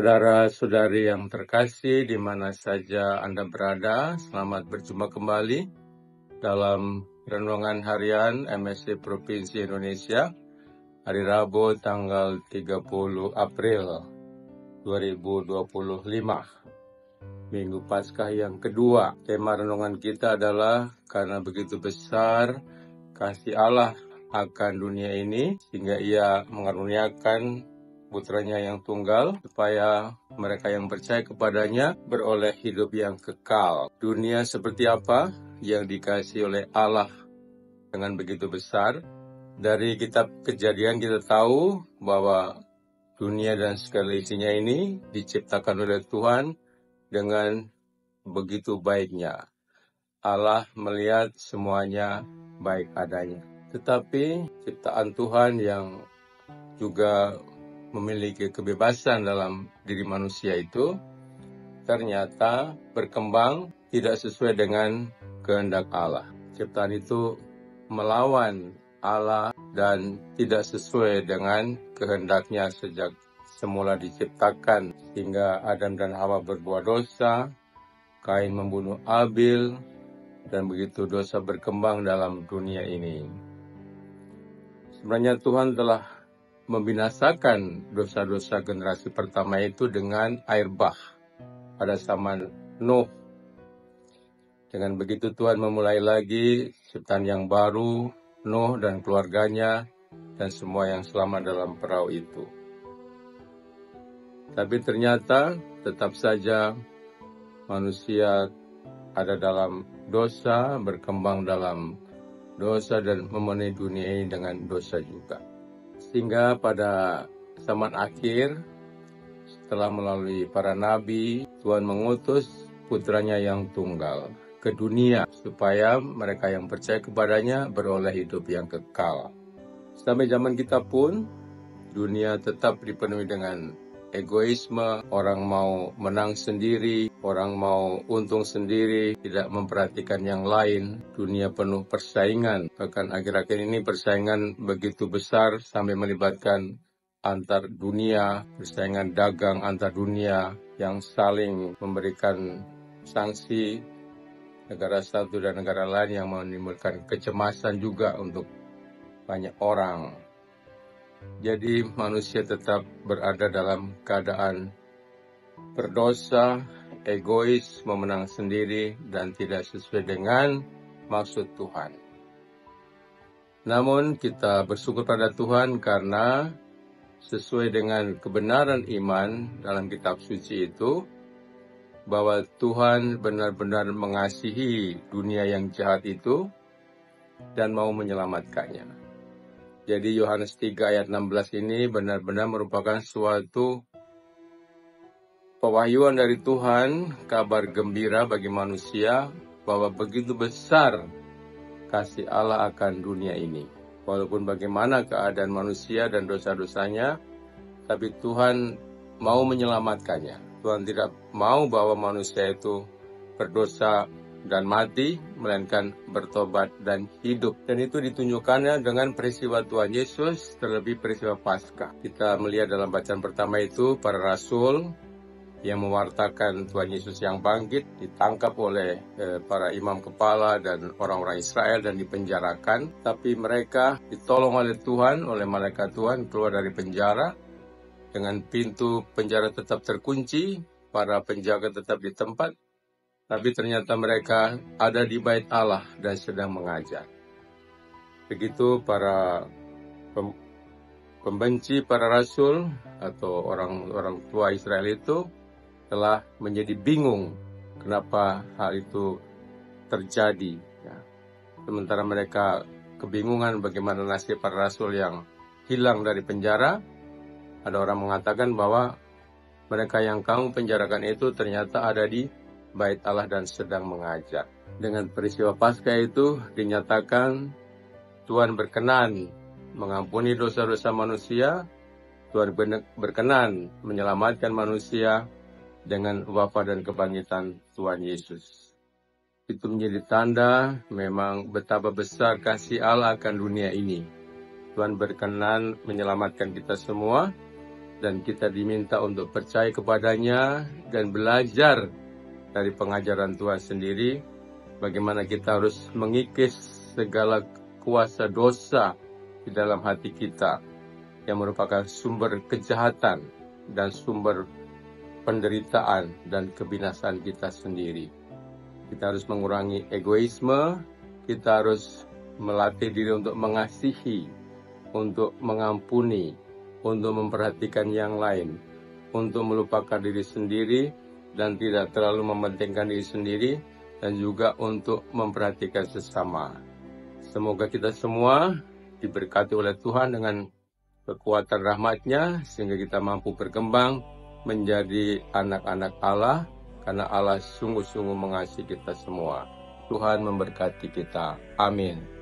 Saudara-saudari yang terkasih, di mana saja Anda berada, selamat berjumpa kembali dalam Renungan Harian MSC Provinsi Indonesia, hari Rabu tanggal 30 April 2025, Minggu Paskah yang kedua. Tema renungan kita adalah karena begitu besar kasih Allah akan dunia ini, sehingga Ia mengaruniakan putranya yang tunggal, supaya mereka yang percaya kepadanya beroleh hidup yang kekal. Dunia seperti apa yang dikasihi oleh Allah dengan begitu besar? Dari kitab Kejadian kita tahu bahwa dunia dan segala isinya ini diciptakan oleh Tuhan dengan begitu baiknya. Allah melihat semuanya baik adanya. Tetapi ciptaan Tuhan yang juga memiliki kebebasan dalam diri manusia itu ternyata berkembang tidak sesuai dengan kehendak Allah. Ciptaan itu melawan Allah dan tidak sesuai dengan kehendaknya sejak semula diciptakan, sehingga Adam dan Hawa berbuat dosa, Kain membunuh Abil, dan begitu dosa berkembang dalam dunia ini. Sebenarnya Tuhan telah membinasakan dosa-dosa generasi pertama itu dengan air bah pada zaman Nuh. Dengan begitu Tuhan memulai lagi ciptaan yang baru, Nuh dan keluarganya dan semua yang selamat dalam perahu itu. Tapi ternyata tetap saja manusia ada dalam dosa, berkembang dalam dosa dan memenuhi dunia ini dengan dosa juga. Sehingga pada zaman akhir, setelah melalui para nabi, Tuhan mengutus putranya yang tunggal ke dunia, supaya mereka yang percaya kepadanya beroleh hidup yang kekal. Sampai zaman kita pun, dunia tetap dipenuhi dengan egoisme, orang mau menang sendiri, orang mau untung sendiri, tidak memperhatikan yang lain. Dunia penuh persaingan, bahkan akhir-akhir ini persaingan begitu besar sampai melibatkan antar dunia, persaingan dagang antar dunia yang saling memberikan sanksi negara satu dan negara lain, yang menimbulkan kecemasan juga untuk banyak orang. Jadi manusia tetap berada dalam keadaan berdosa, egois, memenang sendiri, dan tidak sesuai dengan maksud Tuhan. Namun kita bersyukur pada Tuhan karena sesuai dengan kebenaran iman dalam kitab suci itu, bahwa Tuhan benar-benar mengasihi dunia yang jahat itu dan mau menyelamatkannya. Jadi Yohanes 3 ayat 16 ini benar-benar merupakan suatu pewahyuan dari Tuhan, kabar gembira bagi manusia bahwa begitu besar kasih Allah akan dunia ini. Walaupun bagaimana keadaan manusia dan dosa-dosanya, tapi Tuhan mau menyelamatkannya. Tuhan tidak mau bahwa manusia itu berdosa dan mati, melainkan bertobat dan hidup. Dan itu ditunjukkannya dengan peristiwa Tuhan Yesus, terlebih peristiwa Paskah. Kita melihat dalam bacaan pertama itu, para rasul yang mewartakan Tuhan Yesus yang bangkit ditangkap oleh para imam kepala dan orang-orang Israel dan dipenjarakan. Tapi mereka ditolong oleh Tuhan, oleh malaikat Tuhan, keluar dari penjara dengan pintu penjara tetap terkunci, para penjaga tetap di tempat. Tapi ternyata mereka ada di bait Allah dan sedang mengajar. Begitu para pembenci para rasul atau orang tua Israel itu telah menjadi bingung kenapa hal itu terjadi. Ya. Sementara mereka kebingungan bagaimana nasib para rasul yang hilang dari penjara, ada orang mengatakan bahwa mereka yang kamu penjarakan itu ternyata ada di bait Allah dan sedang mengajar. Dengan peristiwa Paskah itu dinyatakan Tuhan berkenan mengampuni dosa-dosa manusia, Tuhan berkenan menyelamatkan manusia dengan wafat dan kebangkitan Tuhan Yesus. Itu menjadi tanda memang betapa besar kasih Allah akan dunia ini. Tuhan berkenan menyelamatkan kita semua, dan kita diminta untuk percaya kepadanya dan belajar dari pengajaran Tuhan sendiri, bagaimana kita harus mengikis segala kuasa dosa di dalam hati kita yang merupakan sumber kejahatan dan sumber penderitaan dan kebinasaan kita sendiri. Kita harus mengurangi egoisme, kita harus melatih diri untuk mengasihi, untuk mengampuni, untuk memperhatikan yang lain, untuk melupakan diri sendiri dan tidak terlalu mementingkan diri sendiri, dan juga untuk memperhatikan sesama. Semoga kita semua diberkati oleh Tuhan dengan kekuatan rahmat-Nya, sehingga kita mampu berkembang menjadi anak-anak Allah, karena Allah sungguh-sungguh mengasihi kita semua. Tuhan memberkati kita. Amin.